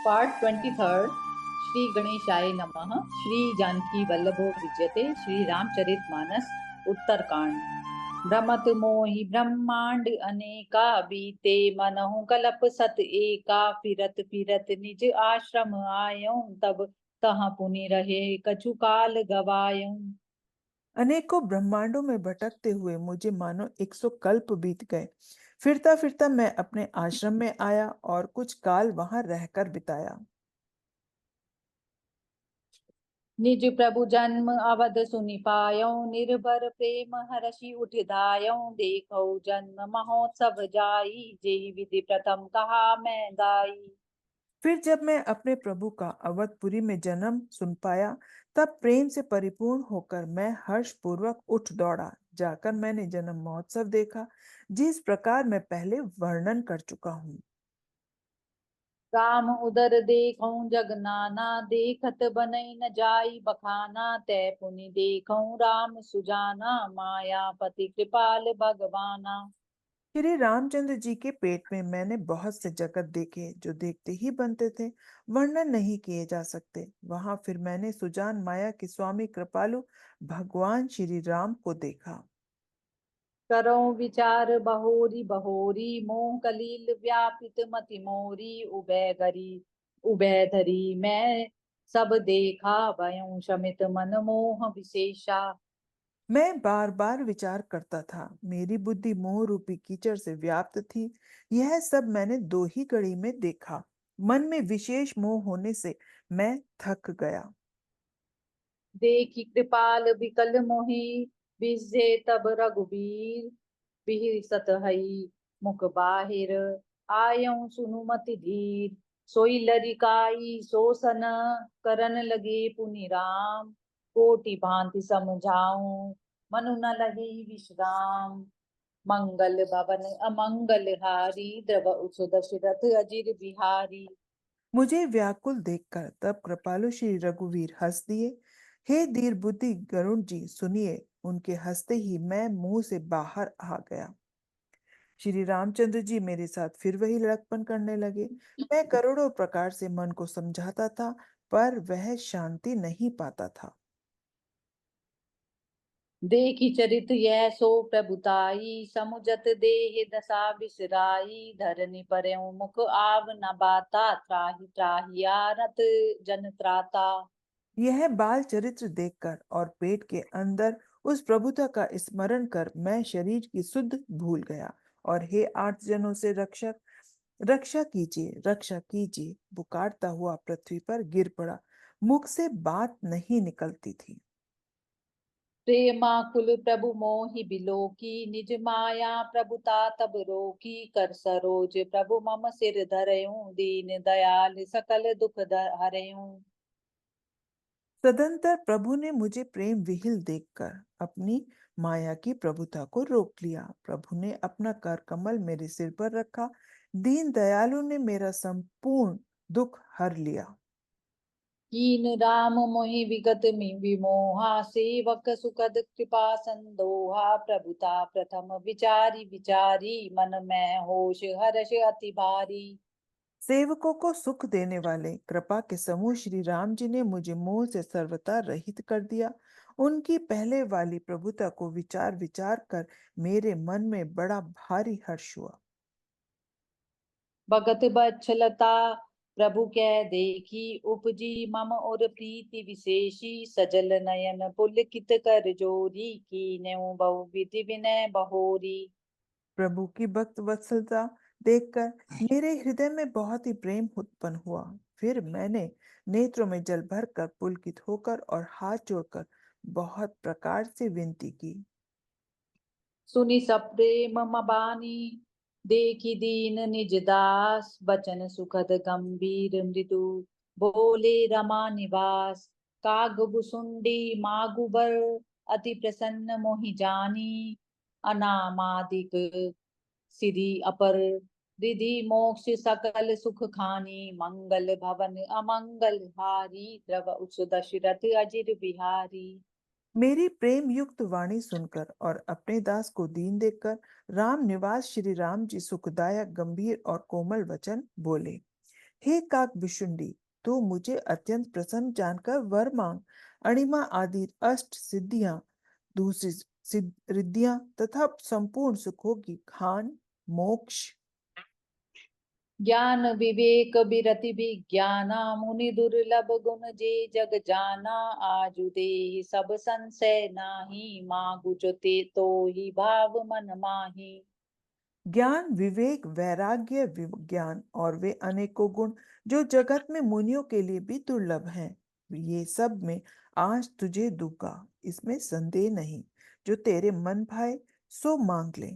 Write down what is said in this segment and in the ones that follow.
Part 23। Shri गणेशाय नमः। श्री जानकी वल्लभो विजयते। श्री रामचरितमानस उत्तरकांड। भ्रमत मोहि ब्रह्मांड अनेका, बीते मनहु कलप सत एका। फिरत फिरत निज आश्रम आयऊं, तब तहाँ पुनि रहे कछु काल गवायऊं। अनेकों ब्रह्मांडों में भटकते हुए मुझे मानो 100 कल्प बीत गए। फिरता फिरता मैं अपने आश्रम में आया और कुछ काल वहां रहकर बिताया। निज प्रभु जन्म अवध सुनि पायौ, निर्भर प्रेम हरषि उठ धायौ। देखौ जन्म महोत्सव जाई, जेहि विधि प्रथम कहा मैं गाई। फिर जब मैं अपने प्रभु का अवधपुरी में जन्म सुन पाया, तब प्रेम से परिपूर्ण होकर मैं हर्ष पूर्वक उठ दौड़ा। जाकर मैंने जन्म महोत्सव देखा, जिस प्रकार मैं पहले वर्णन कर चुका हूँ। राम उदर देखौ जग नाना, देखत बनई न जाई बखाना। तै पुनि देखौ राम सुजाना, मायापति कृपाल भगवाना। श्री रामचंद्र जी के पेट में मैंने बहुत से जगत देखे, जो देखते ही बनते थे, वर्णन नहीं किए जा सकते। वहां फिर मैंने सुजान माया के स्वामी कृपालु भगवान श्री राम को देखा। करो विचार बहोरी बहोरी, मोह कलील व्यापित मति मोरी। उभय धरी मैं सब देखा, भयउ शमित मन मोह विशेषा। मैं बार बार विचार करता था, मेरी बुद्धि मोह रूपी कीचड़ से व्याप्त थी। यह सब मैंने 2 ही घड़ी में देखा। मन में विशेष मोह होने से मैं थक गया। देखी कृपाल विकल मोहि, बिजे तब रघुबीर। बिहि सत हई मुख बाहिर, आयऊ सुनु मति धीर। सोई लरिकाई सोसन, करन लगे पुनि राम। कोटि भांति समझाऊं, मनु न लगे विश्राम। मंगल भवन अमंगल हारी, द्रव उस दशरथ अजिर बिहारी। मुझे व्याकुल देखकर तब कृपालु श्री रघुवीर हंस दिए। हे धीर बुद्धि गरुण जी, सुनिए। उनके हंसते ही मैं मुंह से बाहर आ गया। श्री रामचंद्र जी मेरे साथ फिर वही लड़कपन करने लगे। मैं करोड़ों प्रकार से मन को समझाता था, पर वह शांति नहीं पाता था। देखी चरित यह सो प्रभुताई, समुझत देह दशा बिसराई। धरनी परयउ मुख आव न बाता, त्राहि त्राहि आरत जन त्राता। यह बाल चरित्र देखकर और पेट के अंदर उस प्रभुता का स्मरण कर मैं शरीर की सुध भूल गया। और हे 8 जनों से रक्षक, रक्षा कीजिए, रक्षा कीजिए, पुकारता हुआ पृथ्वी पर गिर पड़ा। मुख से बात नहीं निकलती थी। प्रेमाकुल प्रभु मोहि बिलो की, निज माया प्रभुता तब रोकी। कर सरोज प्रभु मम सिर धरयूं, दीन दयाल सकल दुख हरयूं। तदंतर प्रभु ने मुझे प्रेम विहिल देखकर अपनी माया की प्रभुता को रोक लिया। प्रभु ने अपना कर कमल मेरे सिर पर रखा। दीन दयालु ने मेरा संपूर्ण दुख हर लिया। कीन राम मोहि विगत विमोहा, सेवक सुखद कृपा संदोहा। प्रभुता प्रथम विचारी विचारी, मन में होश हर्ष अति भारी। सेवकों को सुख देने वाले कृपा के समूह श्री राम जी ने मुझे मोह से सर्वथा रहित कर दिया। उनकी पहले वाली प्रभुता को विचार विचार कर मेरे मन में बड़ा भारी हर्ष हुआ। भगत बच्छलता प्रभु कै देखी, उपजी मम और प्रीति विशेषी। सजल नयन पुलकित कर जोरी, कीन्यउ बहुविधि विनय बहोरी। प्रभु की भक्त वत्सलता देखकर मेरे हृदय में बहुत ही प्रेम उत्पन्न हुआ। फिर मैंने नेत्रों में जल भरकर पुलकित होकर और हाथ जोड़कर बहुत प्रकार से विनती की। सुनि सप्रेम मबानी, देखी दीन निज दास। बचन सुखद गंभीर मृदु, बोले रमा निवास। कागभुसुंडी मागुबर, अति प्रसन्न मोहि जानी। अनामादिक सिद्धि अपर, रिधि मोक्ष सकल सुख खानी। मंगल भवन अमंगल हारी, द्रव उस दशरथ अजिर बिहारी। मेरी प्रेम युक्त वाणी सुनकर और अपने दास को दीन देखकर राम निवास श्री राम जी सुखदायक गंभीर और कोमल वचन बोले। हे काक विशुंडी, तू मुझे अत्यंत प्रसन्न जानकर वर मांग। अणिमा आदि अष्ट सिद्धियां, दूसरी रिद्धियां तथा संपूर्ण सुखों की खान, मोक्ष। ज्ञान विवेक बिरति विज्ञाना मुनि दुर्लभ गुण जे जग जाना। आजु देहि सब संशय नाही, मागु जो ते तो ही भाव मन माही। ज्ञान विवेक वैराग्य विज्ञान और वे अनेकों गुण जो जगत में मुनियों के लिए भी दुर्लभ हैं, ये सब में आज तुझे दूंगा, इसमें संदेह नहीं। जो तेरे मन भाए सो मांग ले।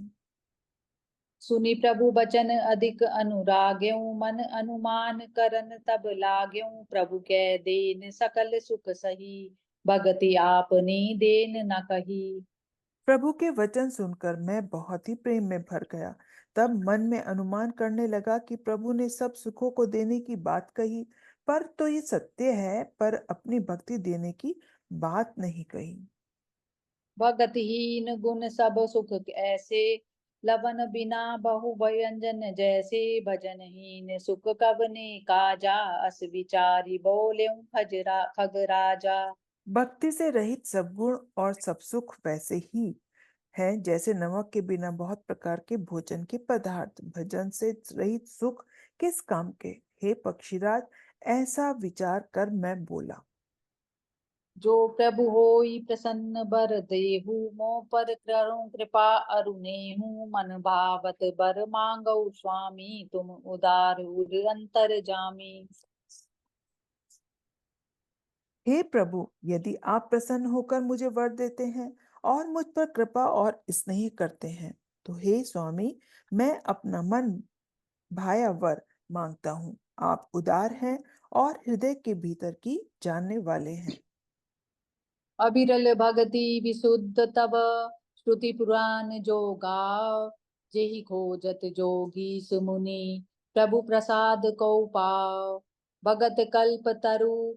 सुनि प्रभु बचन अधिक अनुराग्यऊ, मन अनुमान करन तब लाग्यऊ। प्रभु कै देन सकल सुख सही, भगति आपनी देन न कही। प्रभु के वचन सुनकर मैं बहुत ही प्रेम में भर गया। तब मन में अनुमान करने लगा कि प्रभु ने सब सुखों को देने की बात कही, पर तो ये सत्य है, पर अपनी भक्ति देने की बात नहीं कही। भगतहीन गुण सब सुख ऐसे, लवन बिना बहु व्यंजन जैसे। भजनहीन सुख कवने काजा, अस विचारी बोलेऊ खगराजा। भक्ति से रहित सब गुण और सब सुख वैसे ही है जैसे नमक के बिना बहुत प्रकार के भोजन के पदार्थ। भजन से रहित सुख किस काम के। हे पक्षीराज, ऐसा विचार कर मैं बोला। जो प्रभु होई प्रसन्न बर देहु, मोह पर करुं कृपा अरुणेहु। मन भावत बर मांगौ स्वामी, तुम उदार उर अंतर जामी। हे प्रभु, यदि आप प्रसन्न होकर मुझे वर देते हैं और मुझ पर कृपा और स्नेह करते हैं, तो हे स्वामी, मैं अपना मन भाया वर मांगता हूँ। आप उदार हैं और हृदय के भीतर की जानने वाले हैं। अविरल भगति विशुद्ध तब, श्रुति पुराण जो गाव। जेहि खोजत जोगी सुमुनि, प्रभु प्रसाद को पाव। भगत कल्प तरु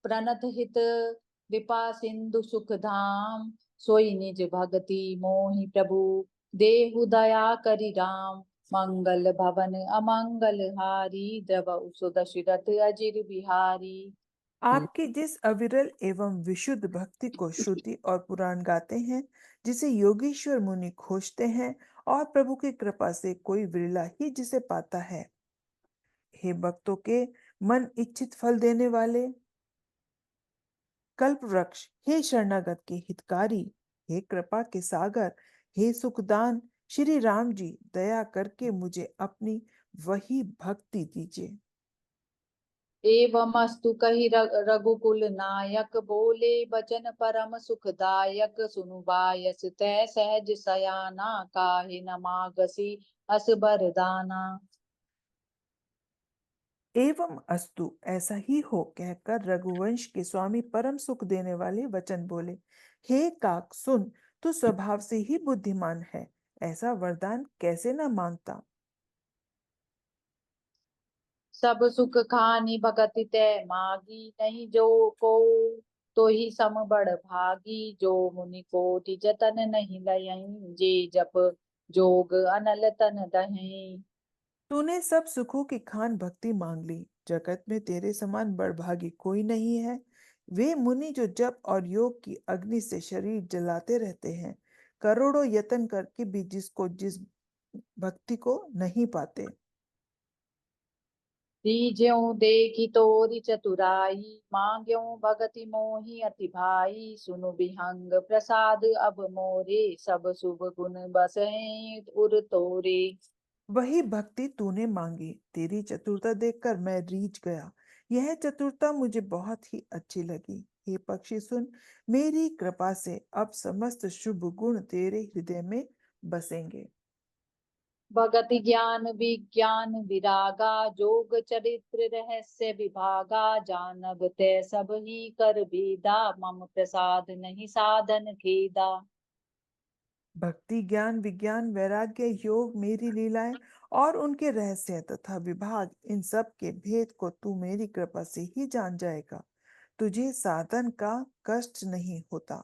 प्रणत हित, कृपा सिंधु सुख धाम। सोई निज भगति मोहि प्रभु, देहु दया करि राम। मंगल भवन अमंगल हारी, द्रव सुदशरथ अजिर बिहारी। आपकी जिस अविरल एवं विशुद्ध भक्ति को श्रुति और पुराण गाते हैं, जिसे योगीश्वर मुनि खोजते हैं, और प्रभु की कृपा से कोई विरला ही जिसे पाता है। हे भक्तों के मन इच्छित फल देने वाले कल्प वृक्ष, हे शरणागत के हितकारी, हे कृपा के सागर, हे सुखदान श्री राम जी, दया करके मुझे अपनी वही भक्ति दीजिए। एवमस्तु कहि रघुकुल नायक, बोले बचन परम सुखदायक। सुनु बायस तै सहज सयाना, काहे न मागसी अस बरदाना। एवं अस्तु, ऐसा ही हो, कहकर रघुवंश के स्वामी परम सुख देने वाले वचन बोले। हे काक सुन, तू स्वभाव से ही बुद्धिमान है, ऐसा वरदान कैसे न मांगता। सब सुख खानी भगति तै मागी, नहीं जो को तो ही सम बड़ भागी। जो मुनि कोटि जतन नहीं लयहीं, जे जप जोग अनल तन दहीं। तूने सब सुखों की खान भक्ति मांग ली। जगत में तेरे समान बड़भागी कोई नहीं है। वे मुनि जो जप और योग की अग्नि से शरीर जलाते रहते हैं, करोड़ों यत्न करके भी जिस भक्ति को नहीं पाते। तीज्यों देखी तोरी चतुराई, मांग्यों भगति मोहि अति भाई। सुनु बिहंग प्रसाद अब मोरे, सब शुभ गुण बसें उर तोरे। वही भक्ति तूने मांगी, तेरी चतुरता देखकर मैं रीझ गया। यह चतुरता मुझे बहुत ही अच्छी लगी। हे पक्षी सुन, मेरी कृपा से अब समस्त शुभ गुण तेरे हृदय में बसेंगे। भगति ज्ञान विज्ञान विरागा, जोग चरित्र रहस्य विभागा। जानब ते सब ही कर वेदा, मम प्रसाद नहीं साधन खेदा। भक्ति ज्ञान विज्ञान वैराग्य योग मेरी लीलाएं और उनके रहस्य तथा विभाग, इन सब के भेद को तू मेरी कृपा से ही जान जाएगा। तुझे साधन का कष्ट नहीं होता।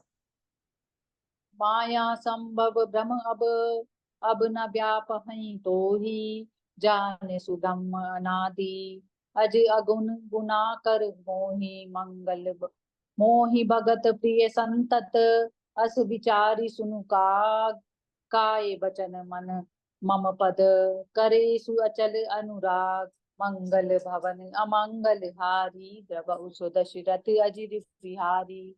माया संभव भ्रम अब न व्यापहहीं तो ही, जाने सुगम अनादि। अज अगुन गुना कर मोहि भगत प्रिय संतत। अस विचारी सुनु काय बचन मन मम पद। करे सु अचल अनुराग मंगल भवन अमंगल हारी। द्रवहु सो दशरथ अजिर बिहारी।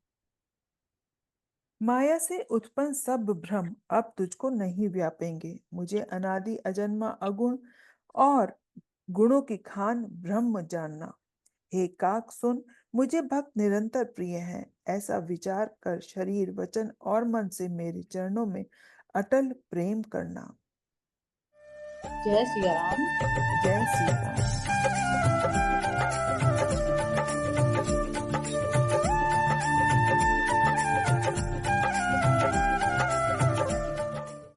माया से उत्पन्न सब भ्रम अब तुझको नहीं व्यापेंगे। मुझे अनादि अजन्मा अगुण और गुणों की खान ब्रह्म जानना। हे काक सुन, मुझे भक्त निरंतर प्रिय है। ऐसा विचार कर शरीर वचन और मन से मेरे चरणों में अटल प्रेम करना। जय सिया राम। जय श्री राम।